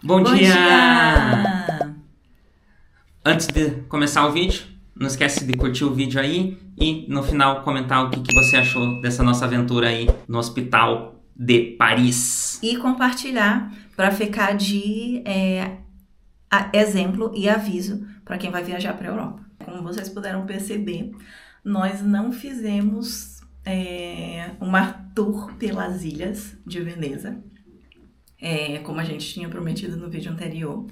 Bom Bom dia! dia! Antes de começar o vídeo, não esquece de curtir o vídeo aí e no final comentar o que você achou dessa nossa aventura aí no Hospital de Paris. E compartilhar para ficar de exemplo e aviso para quem vai viajar para a Europa. Como vocês puderam perceber, nós não fizemos uma tour pelas ilhas de Veneza, como a gente tinha prometido no vídeo anterior.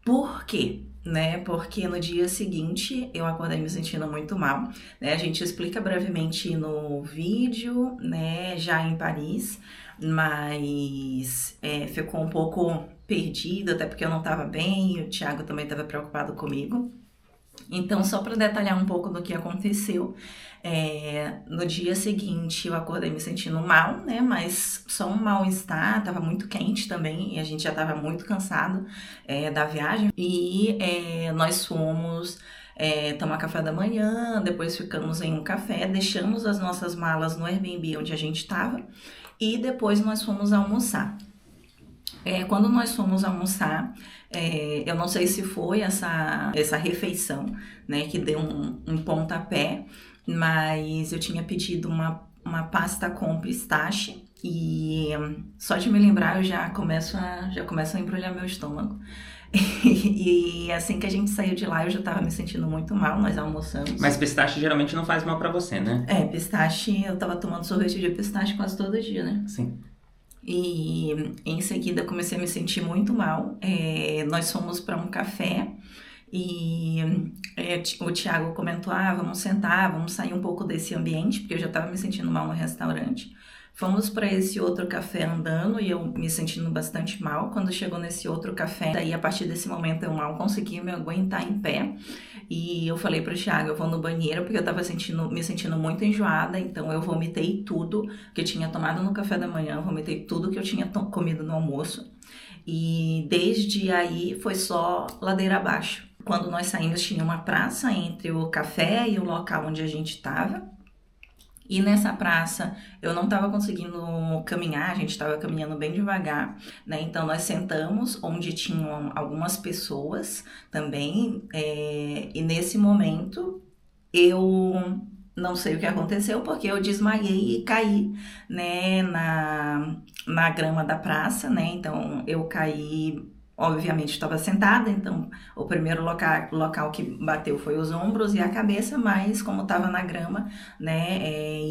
Por quê? Porque no dia seguinte eu acordei me sentindo muito mal, né? A gente explica brevemente no vídeo, né? Já em Paris, mas ficou um pouco perdido, até porque eu não estava bem, e o Thiago também estava preocupado comigo. Então, só para detalhar um pouco do que aconteceu, no dia seguinte eu acordei me sentindo mal, né? Mas só um mal-estar, tava muito quente também e a gente já tava muito cansado da viagem. E nós fomos tomar café da manhã, depois ficamos em um café, deixamos as nossas malas no Airbnb onde a gente tava e depois nós fomos almoçar. Quando nós fomos almoçar, eu não sei se foi essa refeição, né, que deu um pontapé, mas eu tinha pedido uma pasta com pistache e só de me lembrar eu já começo a embrulhar meu estômago. E assim que a gente saiu de lá eu já tava me sentindo muito mal, nós almoçamos. Mas pistache geralmente não faz mal pra você, né? Pistache, eu tava tomando sorvete de pistache quase todo dia, né? Sim. E em seguida comecei a me sentir muito mal. Nós fomos para um café e o Thiago comentou: vamos sentar, vamos sair um pouco desse ambiente, porque eu já estava me sentindo mal no restaurante. Fomos para esse outro café andando e eu me sentindo bastante mal. Quando chegou nesse outro café, daí a partir desse momento eu mal consegui me aguentar em pé. E eu falei pro Thiago, eu vou no banheiro porque eu tava me sentindo muito enjoada, então eu vomitei tudo que eu tinha tomado no café da manhã, vomitei tudo que eu tinha comido no almoço. E desde aí foi só ladeira abaixo. Quando nós saímos tinha uma praça entre o café e o local onde a gente estava. E nessa praça eu não estava conseguindo caminhar, a gente estava caminhando bem devagar, né? Então nós sentamos onde tinham algumas pessoas também, e nesse momento eu não sei o que aconteceu, porque eu desmaiei e caí, né, na grama da praça, né? Então eu caí. Obviamente estava sentada, então o primeiro local que bateu foi os ombros e a cabeça, mas como estava na grama, né,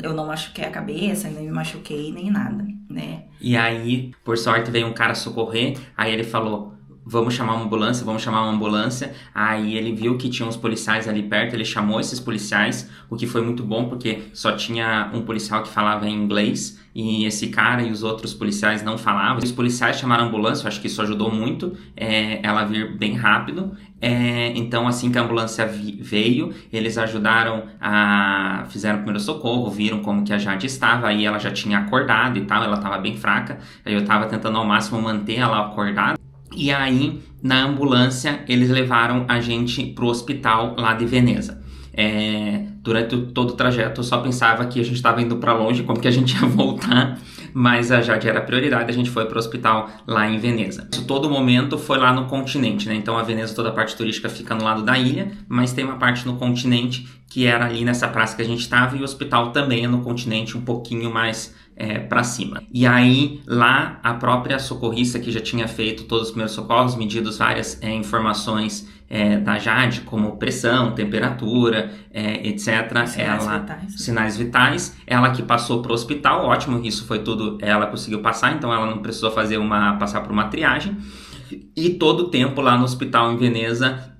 eu não machuquei a cabeça, nem me machuquei, nem nada, né. E aí, por sorte, veio um cara socorrer, aí ele falou: vamos chamar uma ambulância, vamos chamar uma ambulância. Aí ele viu que tinha uns policiais ali perto, ele chamou esses policiais, o que foi muito bom, porque só tinha um policial que falava em inglês, e esse cara e os outros policiais não falavam. Os policiais chamaram a ambulância, eu acho que isso ajudou muito, ela vir bem rápido. Então, assim que a ambulância veio, eles ajudaram fizeram o primeiro socorro, viram como que a Jade estava, aí ela já tinha acordado e tal, ela estava bem fraca, aí eu estava tentando ao máximo manter ela acordada. E aí, na ambulância, eles levaram a gente pro hospital lá de Veneza. Durante todo o trajeto eu só pensava que a gente estava indo para longe, como que a gente ia voltar, mas já que era prioridade, a gente foi pro hospital lá em Veneza. Isso, todo momento foi lá no continente, né? Então a Veneza, toda a parte turística fica no lado da ilha, mas tem uma parte no continente que era ali nessa praça que a gente estava, e o hospital também é no continente, um pouquinho mais para cima. E aí, lá, a própria socorrista que já tinha feito todos os primeiros socorros, medidos várias informações da Jade, como pressão, temperatura, etc. Sinais vitais. Ela que passou para o hospital, ótimo, isso foi tudo, ela conseguiu passar, então ela não precisou passar por uma triagem. E todo o tempo lá no hospital em Veneza,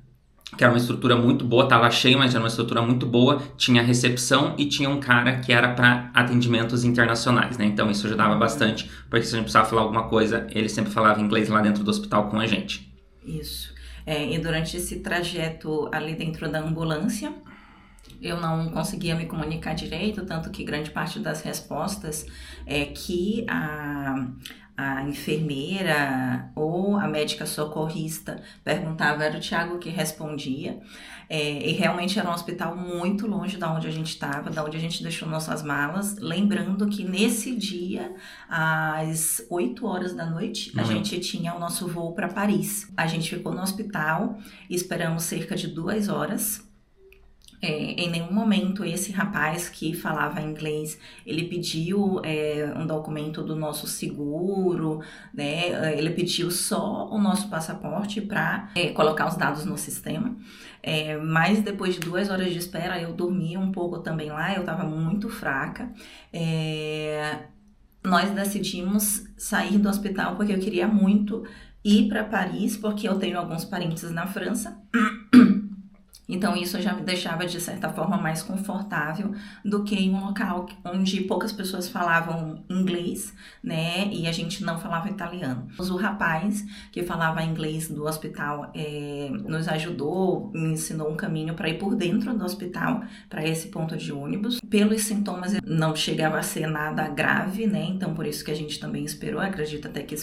que era uma estrutura muito boa, estava cheio, mas era uma estrutura muito boa, tinha recepção e tinha um cara que era para atendimentos internacionais, né? Então isso ajudava bastante, porque se a gente precisava falar alguma coisa, ele sempre falava inglês lá dentro do hospital com a gente. Isso. E durante esse trajeto ali dentro da ambulância, eu não conseguia me comunicar direito, tanto que grande parte das respostas que a enfermeira ou a médica socorrista perguntava, era o Thiago que respondia. E realmente era um hospital muito longe da onde a gente estava, da onde a gente deixou nossas malas. Lembrando que nesse dia, às 8 horas da noite, a gente tinha o nosso voo para Paris. A gente ficou no hospital, esperamos cerca de 2 horas. Em nenhum momento esse rapaz que falava inglês, ele pediu um documento do nosso seguro, né? Ele pediu só o nosso passaporte para colocar os dados no sistema. Mas depois de 2 horas de espera, eu dormi um pouco também lá, eu estava muito fraca. Nós decidimos sair do hospital porque eu queria muito ir para Paris, porque eu tenho alguns parentes na França. Então, isso já me deixava, de certa forma, mais confortável do que em um local onde poucas pessoas falavam inglês, né? E a gente não falava italiano. O rapaz que falava inglês do hospital nos ajudou, me ensinou um caminho para ir por dentro do hospital, para esse ponto de ônibus. Pelos sintomas, não chegava a ser nada grave, né? Então, por isso que a gente também esperou. Acredito até que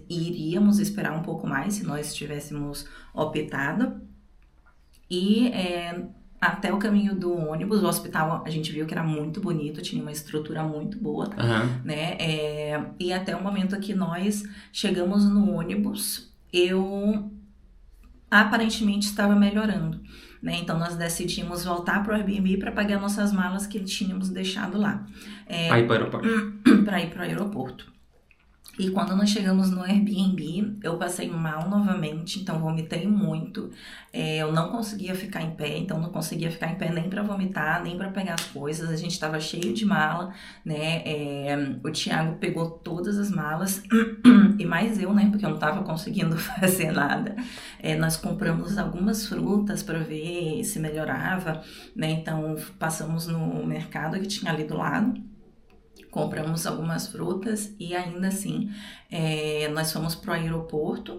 iríamos esperar um pouco mais se nós tivéssemos optado. E até o caminho do ônibus, o hospital, a gente viu que era muito bonito, tinha uma estrutura muito boa, né? E até o momento que nós chegamos no ônibus, eu aparentemente estava melhorando, né? Então nós decidimos voltar para o Airbnb para pagar nossas malas que tínhamos deixado lá. Para ir para o aeroporto. Para ir para o aeroporto. E quando nós chegamos no Airbnb, eu passei mal novamente, então vomitei muito. Eu não conseguia ficar em pé, então não conseguia ficar em pé nem para vomitar, nem para pegar as coisas. A gente estava cheio de mala, né? O Thiago pegou todas as malas, e mais eu, né? Porque eu não estava conseguindo fazer nada. Nós compramos algumas frutas para ver se melhorava, né? Então passamos no mercado que tinha ali do lado. Compramos algumas frutas e ainda assim nós fomos pro aeroporto.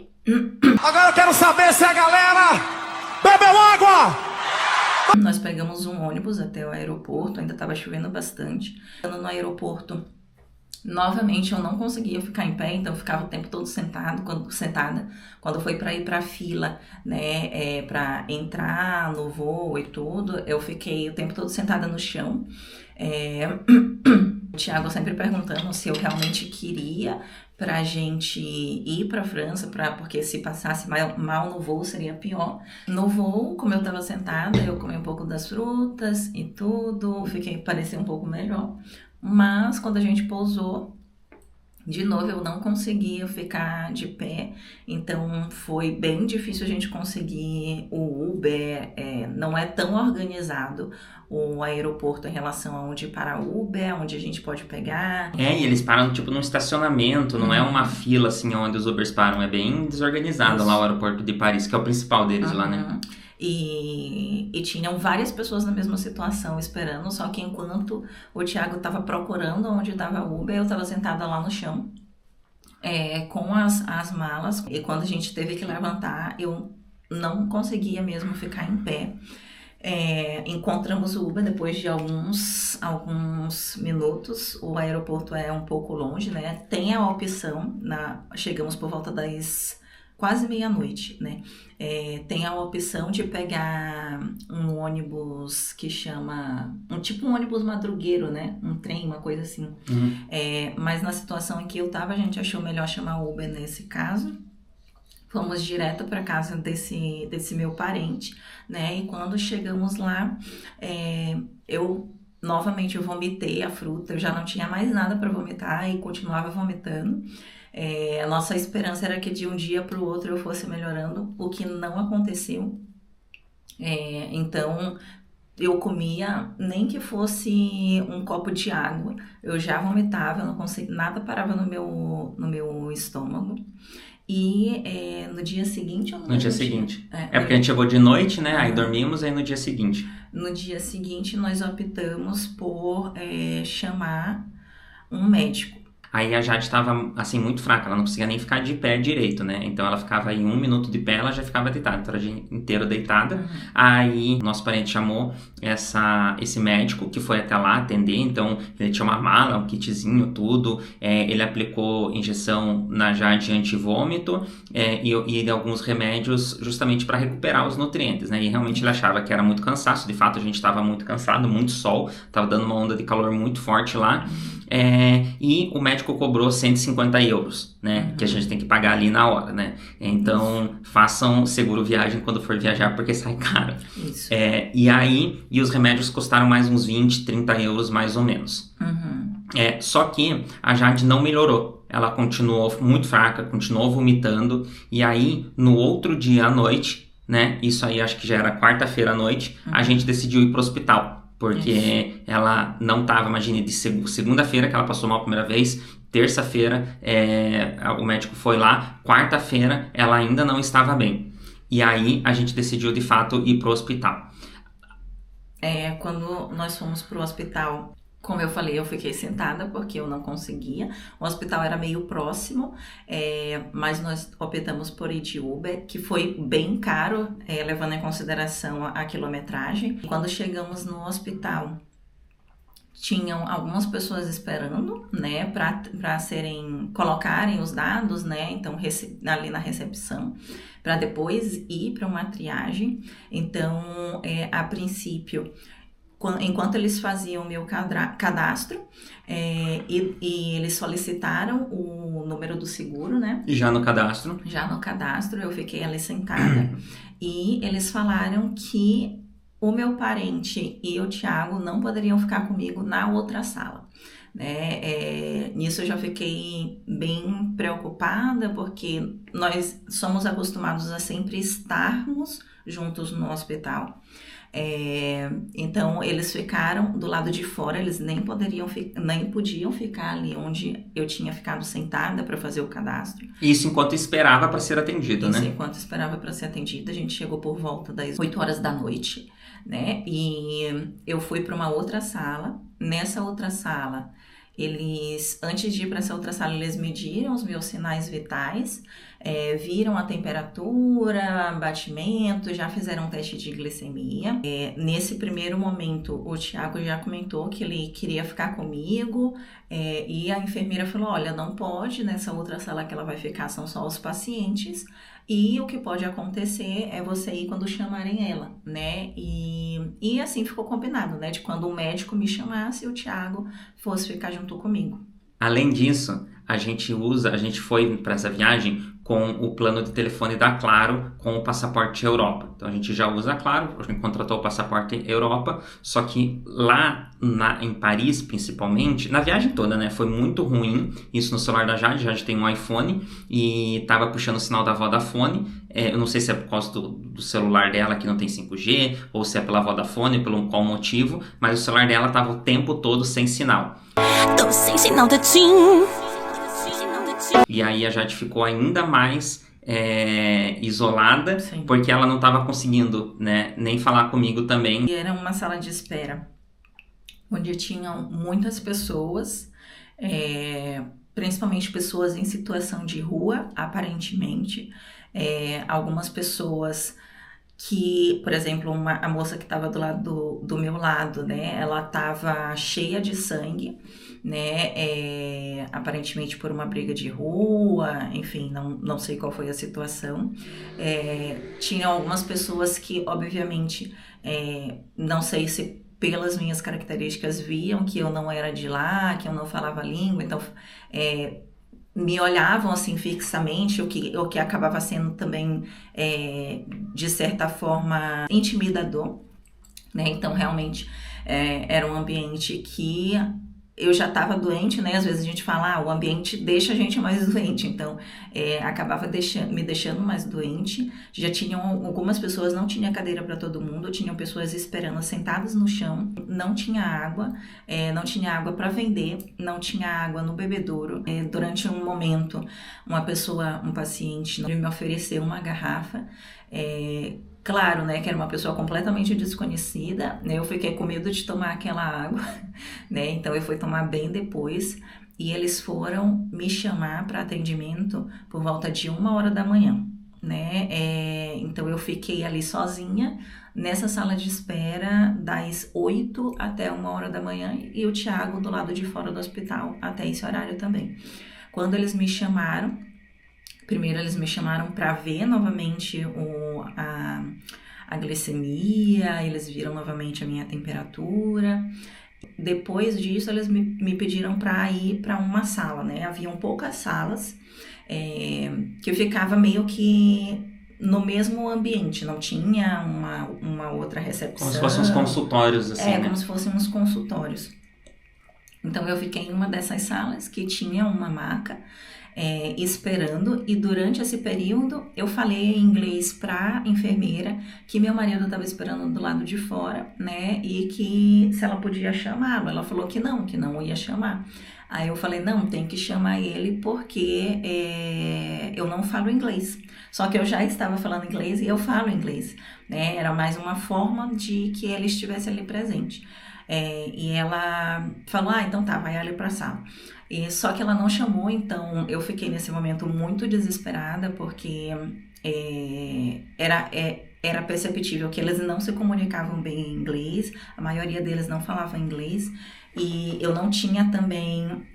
Agora eu quero saber se a galera bebeu água! Nós pegamos um ônibus até o aeroporto, ainda estava chovendo bastante. No aeroporto, novamente eu não conseguia ficar em pé, então eu ficava o tempo todo sentada. Quando foi para ir para a fila, né, para entrar no voo e tudo, eu fiquei o tempo todo sentada no chão. O Thiago sempre perguntando se eu realmente queria pra gente ir pra França, porque se passasse mal no voo seria pior. No voo, como eu tava sentada, eu comi um pouco das frutas e tudo, parecia um pouco melhor. Mas quando a gente pousou, de novo, eu não conseguia ficar de pé, então foi bem difícil a gente conseguir o Uber. Não é tão organizado o aeroporto em relação a onde para o Uber, onde a gente pode pegar. E eles param tipo num estacionamento, não é uma fila assim onde os Ubers param, é bem desorganizado lá o aeroporto de Paris, que é o principal deles lá, né? E tinham várias pessoas na mesma situação esperando, só que enquanto o Thiago estava procurando onde estava o Uber, eu estava sentada lá no chão com as malas, e quando a gente teve que levantar, eu não conseguia mesmo ficar em pé. Encontramos o Uber depois de alguns minutos. O aeroporto é um pouco longe, né? Tem a opção, chegamos por volta das quase meia-noite, né? Tem a opção de pegar um ônibus que chama... um ônibus madrugueiro, né? Um trem, uma coisa assim. Mas na situação em que eu tava, a gente achou melhor chamar o Uber nesse caso. Fomos direto para casa desse meu parente, né? E quando chegamos lá, eu vomitei a fruta. Eu já não tinha mais nada para vomitar e continuava vomitando. A nossa esperança era que de um dia para o outro eu fosse melhorando, o que não aconteceu. Então, eu comia, nem que fosse um copo de água, eu já vomitava, eu não conseguia, nada parava no meu estômago. E no dia seguinte... No dia seguinte. Porque a gente chegou de noite, né? Aí dormimos, aí no dia seguinte. No dia seguinte, nós optamos por chamar um médico. Aí a Jade estava, assim, muito fraca, ela não conseguia nem ficar de pé direito, né? Então ela ficava em 1 minuto de pé, ela já ficava deitada, então era o dia inteiro deitada. Aí nosso parente chamou esse médico que foi até lá atender, então ele tinha uma mala, um kitzinho, tudo. Ele aplicou injeção na Jade anti-vômito e alguns remédios justamente para recuperar os nutrientes, né? E realmente ele achava que era muito cansaço, de fato a gente estava muito cansado, muito sol, estava dando uma onda de calor muito forte lá. E o médico cobrou 150 euros, né? Que a gente tem que pagar ali na hora, né? Então, façam seguro viagem quando for viajar, porque sai caro. Isso. E os remédios custaram mais uns 20, 30 euros, mais ou menos. Só que a Jade não melhorou. Ela continuou muito fraca, continuou vomitando. E aí, no outro dia à noite, né? Isso aí acho que já era quarta-feira à noite, a gente decidiu ir pro hospital. Porque ela não estava, imagine, de segunda-feira que ela passou mal a primeira vez, terça-feira o médico foi lá, quarta-feira ela ainda não estava bem. E aí a gente decidiu de fato ir pro hospital. Quando nós fomos pro hospital, como eu falei, eu fiquei sentada porque eu não conseguia. O hospital era meio próximo, mas nós optamos por ir de Uber, que foi bem caro, levando em consideração a quilometragem. Quando chegamos no hospital, tinham algumas pessoas esperando, né, para colocarem os dados, né, então ali na recepção, para depois ir para uma triagem. Então, a princípio, enquanto eles faziam o meu cadastro, e eles solicitaram o número do seguro, né? Já no cadastro? Já no cadastro, eu fiquei ali sentada. E eles falaram que o meu parente e o Thiago não poderiam ficar comigo na outra sala. Nisso eu já fiquei bem preocupada, porque nós somos acostumados a sempre estarmos juntos no hospital. Então eles ficaram do lado de fora, eles nem podiam ficar ali onde eu tinha ficado sentada para fazer o cadastro. Isso enquanto esperava para ser atendido, né? Isso enquanto esperava para ser atendida. A gente chegou por volta das 8 horas da noite, né? E eu fui para uma outra sala. Nessa outra sala, antes de ir para essa outra sala, eles mediram os meus sinais vitais, viram a temperatura, batimento, já fizeram um teste de glicemia. Nesse primeiro momento, o Thiago já comentou que ele queria ficar comigo, e a enfermeira falou, olha, não pode, nessa outra sala que ela vai ficar são só os pacientes, e o que pode acontecer é você ir quando chamarem ela, né? E assim ficou combinado, né? De quando o médico me chamasse, o Thiago fosse ficar junto comigo. Além disso, a gente foi para essa viagem com o plano de telefone da Claro com o passaporte Europa. Então a gente já usa a Claro, a gente contratou o passaporte Europa, só que lá em Paris, principalmente, na viagem toda, né, foi muito ruim isso no celular da Jade. A Jade tem um iPhone e tava puxando o sinal da Vodafone. Eu não sei se é por causa do celular dela que não tem 5G, ou se é pela Vodafone, pelo qual motivo, mas o celular dela tava o tempo todo sem sinal. Tô sem sinal da TIM. E aí a Jade ficou ainda mais isolada. Sim. Porque ela não estava conseguindo, né, nem falar comigo também. E era uma sala de espera onde tinham muitas pessoas, principalmente pessoas em situação de rua, aparentemente. Algumas pessoas que, por exemplo, a moça que estava do lado do meu lado, né, ela estava cheia de sangue, né, aparentemente por uma briga de rua, enfim, não sei qual foi a situação. Tinha algumas pessoas que, obviamente, não sei se pelas minhas características viam que eu não era de lá, que eu não falava a língua, então me olhavam assim fixamente, o que acabava sendo também, de certa forma, intimidador, né? Então, realmente, era um ambiente que eu já estava doente, né? Às vezes a gente fala, o ambiente deixa a gente mais doente, então acabava me deixando mais doente. Já tinham algumas pessoas, não tinha cadeira para todo mundo, tinham pessoas esperando sentadas no chão, não tinha água para vender, não tinha água no bebedouro. Durante um momento, um paciente me ofereceu uma garrafa, claro, né, que era uma pessoa completamente desconhecida, né, eu fiquei com medo de tomar aquela água, né, então eu fui tomar bem depois, e eles foram me chamar para atendimento por volta de 1h da manhã, né? Então eu fiquei ali sozinha nessa sala de espera das 8 até 1h da manhã e o Thiago do lado de fora do hospital até esse horário também. Quando eles me chamaram, primeiro eles me chamaram para ver novamente a glicemia, eles viram novamente a minha temperatura. Depois disso, eles me pediram para ir para uma sala, né? Haviam poucas salas que eu ficava meio que no mesmo ambiente, não tinha uma outra recepção. Como se fossem uns consultórios, assim, né? Como se fossem uns consultórios. Então, eu fiquei em uma dessas salas que tinha uma maca esperando, e durante esse período eu falei em inglês para a enfermeira que meu marido estava esperando do lado de fora, né, e que se ela podia chamá-lo. Ela falou que não ia chamar. Aí eu falei, não, tem que chamar ele porque eu não falo inglês. Só que eu já estava falando inglês e eu falo inglês, né, era mais uma forma de que ele estivesse ali presente. E ela falou, então tá, vai ali pra sala. Só que ela não chamou, então eu fiquei nesse momento muito desesperada, porque era perceptível que eles não se comunicavam bem em inglês, a maioria deles não falava inglês, e eu não tinha também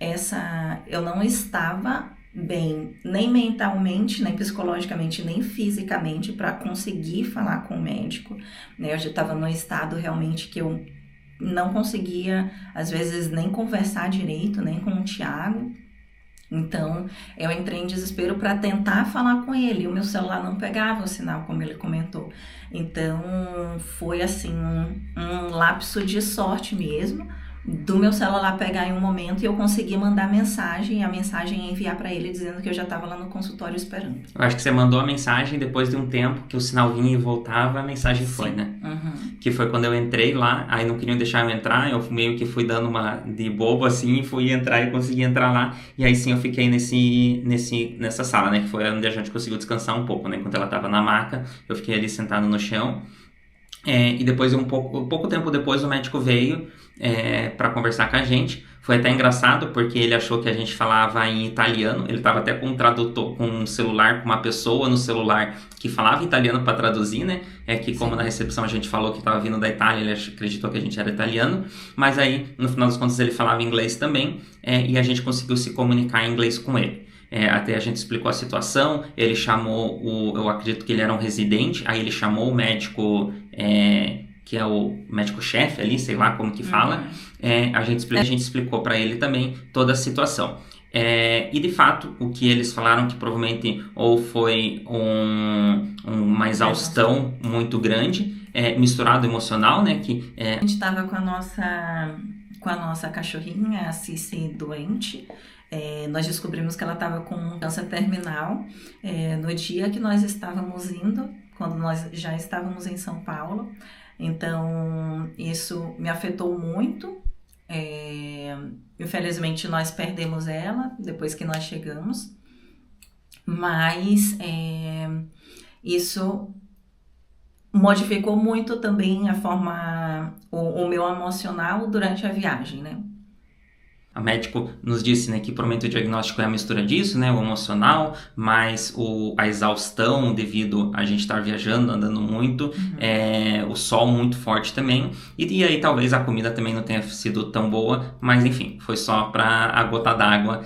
eu não estava bem, nem mentalmente, nem psicologicamente, nem fisicamente para conseguir falar com o médico, né? Eu já estava num estado realmente que eu não conseguia, às vezes, nem conversar direito, nem com o Thiago. Então, eu entrei em desespero para tentar falar com ele. O meu celular não pegava o sinal, como ele comentou. Então, foi assim, um lapso de sorte mesmo, do meu celular pegar em um momento e eu consegui mandar mensagem, e a mensagem enviar para ele dizendo que eu já estava lá no consultório esperando. Eu acho que você mandou a mensagem depois de um tempo que o sinal vinha e voltava, a mensagem Sim. foi, né? Uhum. Que foi quando eu entrei lá, aí não queriam deixar eu entrar, eu meio que fui dando uma de bobo assim, fui entrar e consegui entrar lá, e aí sim eu fiquei nessa sala, né? Que foi onde a gente conseguiu descansar um pouco, né? Enquanto ela estava na maca, eu fiquei ali sentado no chão. E depois, pouco tempo depois, o médico veio para conversar com a gente. Foi até engraçado porque ele achou que a gente falava em italiano. Ele estava até com um tradutor, com um celular, com uma pessoa no celular que falava italiano para traduzir, né? Que como na recepção a gente falou que estava vindo da Itália, ele acreditou que a gente era italiano. Mas aí, no final das contas, ele falava inglês também, e a gente conseguiu se comunicar em inglês com ele. Até a gente explicou a situação, ele chamou eu acredito que ele era um residente, aí ele chamou o médico, que é o médico-chefe ali, sei lá como que fala, a gente explicou para ele também toda a situação. E de fato, o que eles falaram que provavelmente ou foi uma exaustão muito grande, misturado emocional, né? Que, A gente estava com a nossa cachorrinha, a Cici, doente. Nós descobrimos que ela estava com câncer terminal no dia que nós estávamos indo, quando nós já estávamos em São Paulo. Então, isso me afetou muito. Infelizmente, nós perdemos ela depois que nós chegamos. Mas isso modificou muito também a forma, o meu emocional durante a viagem, né? A médico nos disse, né, que provavelmente o diagnóstico é a mistura disso, né, o emocional, mais a exaustão devido a gente estar viajando, andando muito, o sol muito forte também, e aí talvez a comida também não tenha sido tão boa, mas enfim, foi só para a gota d'água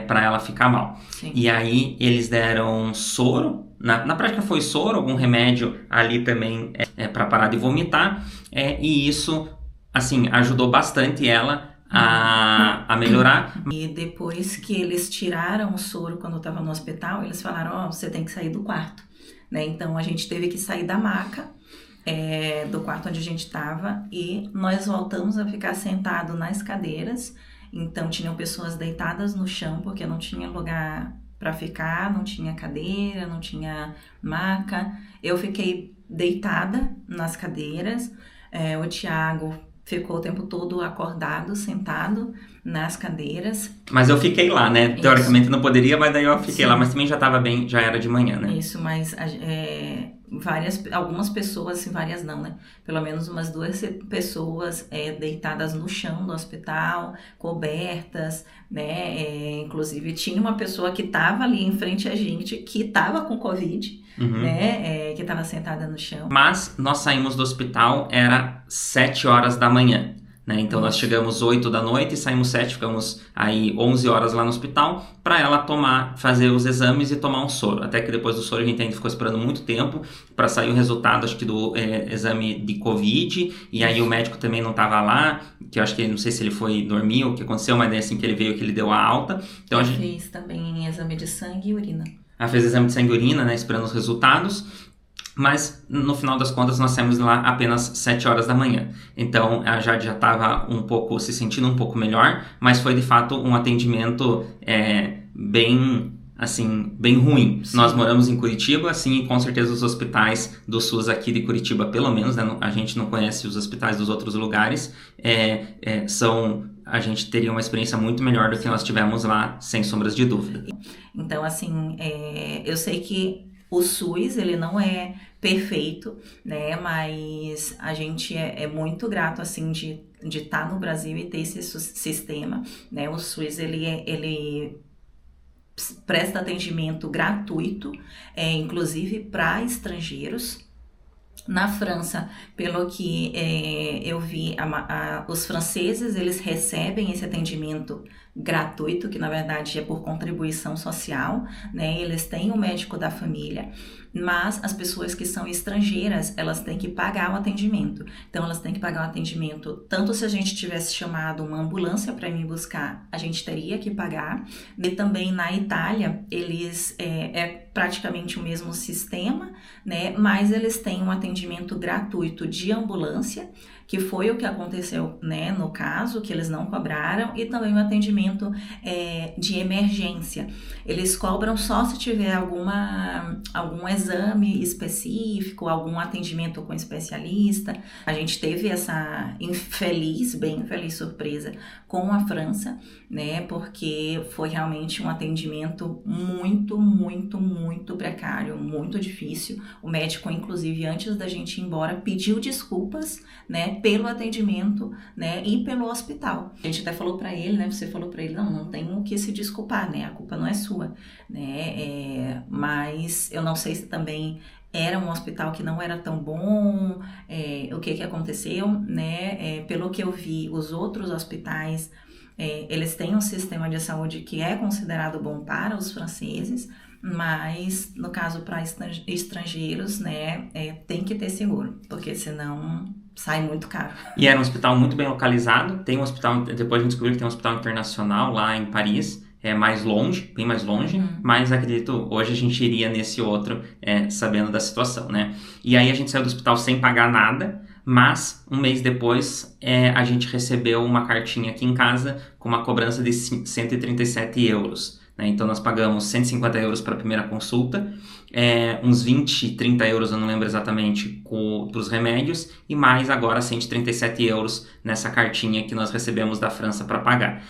para ela ficar mal. Sim. E aí eles deram soro, na prática foi soro, algum remédio ali também para parar de vomitar, e isso, assim, ajudou bastante ela a melhorar. E depois que eles tiraram o soro quando eu estava no hospital, eles falaram, você tem que sair do quarto, né? Então a gente teve que sair da maca, do quarto onde a gente estava, e nós voltamos a ficar sentado nas cadeiras. Então tinham pessoas deitadas no chão porque não tinha lugar para ficar, não tinha cadeira, não tinha maca. Eu fiquei deitada nas cadeiras, o Thiago ficou o tempo todo acordado, sentado nas cadeiras. Mas eu fiquei lá, né? Teoricamente não poderia, mas daí eu fiquei Sim. lá. Mas também já estava bem, já era de manhã, né? Isso, mas algumas pessoas, assim, várias não, né? Pelo menos umas 2 pessoas deitadas no chão do hospital, cobertas, né? Inclusive tinha uma pessoa que estava ali em frente a gente, que estava com Covid, né? Que estava sentada no chão. Mas nós saímos do hospital, era 7 horas da manhã. Né? Então nós chegamos 8 da noite e saímos 7, ficamos aí 11 horas lá no hospital para ela fazer os exames e tomar um soro. Até que depois do soro a gente ainda ficou esperando muito tempo para sair o resultado, acho que do exame de Covid, e aí o médico também não estava lá, que eu acho que não sei se ele foi dormir ou o que aconteceu, mas assim que ele veio que ele deu a alta. Então a gente fez também exame de sangue e urina. Ela fez exame de sangue e urina, né, esperando os resultados. Mas no final das contas nós saímos lá apenas 7 horas da manhã. Então a Jade já estava se sentindo um pouco melhor, mas foi de fato um atendimento bem ruim. Sim. Nós moramos em Curitiba, assim, e com certeza os hospitais do SUS aqui de Curitiba, pelo menos, né, a gente não conhece os hospitais dos outros lugares, a gente teria uma experiência muito melhor do que nós tivemos lá, sem sombras de dúvida. Então, assim, eu sei que o SUS, ele não é perfeito, né, mas a gente é muito grato, assim, de estar no Brasil e ter esse sistema, né, o SUS, ele presta atendimento gratuito, inclusive para estrangeiros. Na França, pelo que eu vi, os franceses, eles recebem esse atendimento gratuito, que na verdade é por contribuição social, né? Eles têm o médico da família, mas as pessoas que são estrangeiras, elas têm que pagar o atendimento. Então, elas têm que pagar o atendimento, tanto se a gente tivesse chamado uma ambulância para me buscar, a gente teria que pagar. E também na Itália, eles praticamente o mesmo sistema, né? Mas eles têm um atendimento gratuito de ambulância, que foi o que aconteceu, né, no caso, que eles não cobraram, e também o atendimento de emergência. Eles cobram só se tiver algum exame específico, algum atendimento com especialista. A gente teve essa bem infeliz surpresa com a França, né, porque foi realmente um atendimento muito, muito, muito precário, muito difícil. O médico, inclusive, antes da gente ir embora, pediu desculpas, né, pelo atendimento, né, e pelo hospital. A gente até falou para ele, né, você falou para ele, não tem o que se desculpar, né, a culpa não é sua, né, mas eu não sei se também era um hospital que não era tão bom, o que aconteceu, né, pelo que eu vi, os outros hospitais, eles têm um sistema de saúde que é considerado bom para os franceses, mas no caso para estrangeiros, né, tem que ter seguro, porque senão sai muito caro. E era um hospital muito bem localizado. Tem um hospital, depois a gente descobriu que tem um hospital internacional lá em Paris, mais longe, bem mais longe, mas acredito, hoje a gente iria nesse outro, sabendo da situação, né? E aí a gente saiu do hospital sem pagar nada, mas um mês depois a gente recebeu uma cartinha aqui em casa com uma cobrança de 137 euros. Então nós pagamos 150 euros para a primeira consulta, uns 20, 30 euros, eu não lembro exatamente, para os remédios, e mais agora 137 euros nessa cartinha que nós recebemos da França para pagar.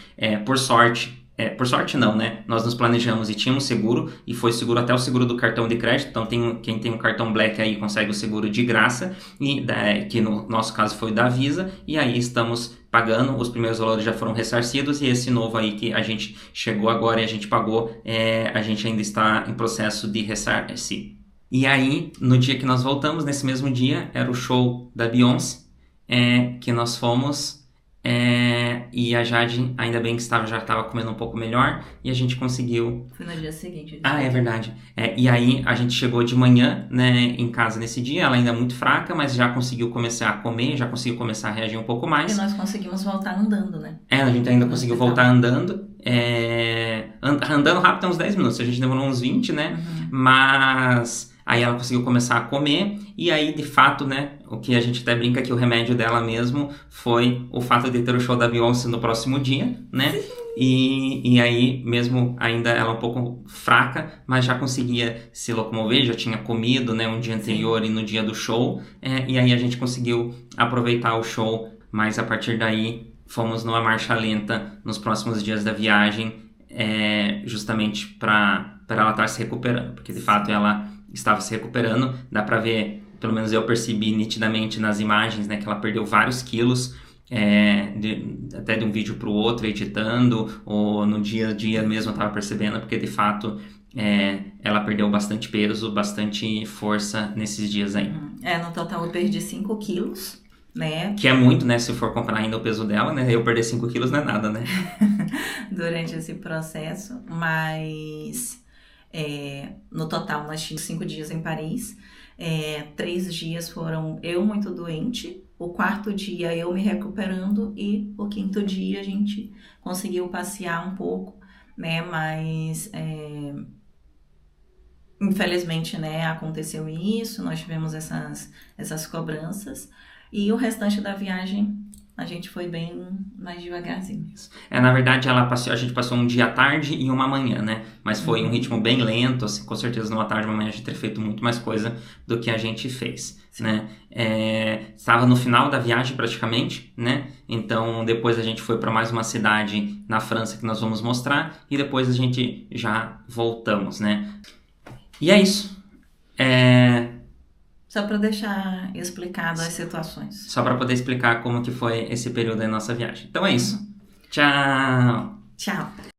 Por sorte não, né? Nós nos planejamos e tínhamos seguro, e foi seguro até o seguro do cartão de crédito, então quem tem um cartão Black aí consegue o seguro de graça, que no nosso caso foi da Visa, e aí estamos pagando, os primeiros valores já foram ressarcidos, e esse novo aí que a gente chegou agora e a gente pagou, a gente ainda está em processo de ressarcir. E aí, no dia que nós voltamos, nesse mesmo dia, era o show da Beyoncé, que nós fomos, e a Jade, ainda bem que já estava comendo um pouco melhor, e a gente conseguiu... Foi no dia seguinte. É verdade. E aí a gente chegou de manhã, né, em casa nesse dia, ela ainda é muito fraca, mas já conseguiu começar a comer, já conseguiu começar a reagir um pouco mais. E nós conseguimos voltar andando, né? A gente ainda conseguiu voltar andando, andando rápido, uns 10 minutos, a gente demorou uns 20, né, mas... Aí ela conseguiu começar a comer, e aí, de fato, né, o que a gente até brinca que o remédio dela mesmo foi o fato de ter o show da Beyoncé no próximo dia, né? E aí, mesmo ainda ela um pouco fraca, mas já conseguia se locomover, já tinha comido, né, um dia anterior e no dia do show, e aí a gente conseguiu aproveitar o show, mas a partir daí fomos numa marcha lenta nos próximos dias da viagem, justamente para ela estar se recuperando, porque de fato ela estava se recuperando. Dá pra ver, pelo menos eu percebi nitidamente nas imagens, né, que ela perdeu vários quilos, até de um vídeo pro outro, editando, ou no dia a dia mesmo eu tava percebendo, porque de fato ela perdeu bastante peso, bastante força nesses dias aí. No total eu perdi 5 quilos, né? Que é muito, né, se for comparar ainda o peso dela, né, eu perder 5 quilos não é nada, né? Durante esse processo, mas no total nós tínhamos 5 dias em Paris, 3 dias foram eu muito doente, o 4º dia eu me recuperando e o 5º dia a gente conseguiu passear um pouco, né, mas infelizmente, né, aconteceu isso, nós tivemos essas cobranças e o restante da viagem a gente foi bem mais devagarzinho. Na verdade, a gente passou um dia à tarde e uma manhã, né? Mas foi um ritmo bem lento, assim, com certeza numa tarde e uma manhã a gente teria feito muito mais coisa do que a gente fez, né? Estava no final da viagem praticamente, né? Então depois a gente foi para mais uma cidade na França que nós vamos mostrar e depois a gente já voltamos, né? E é isso. Só para deixar explicado as situações. Só para poder explicar como que foi esse período da nossa viagem. Então é isso. Tchau! Tchau!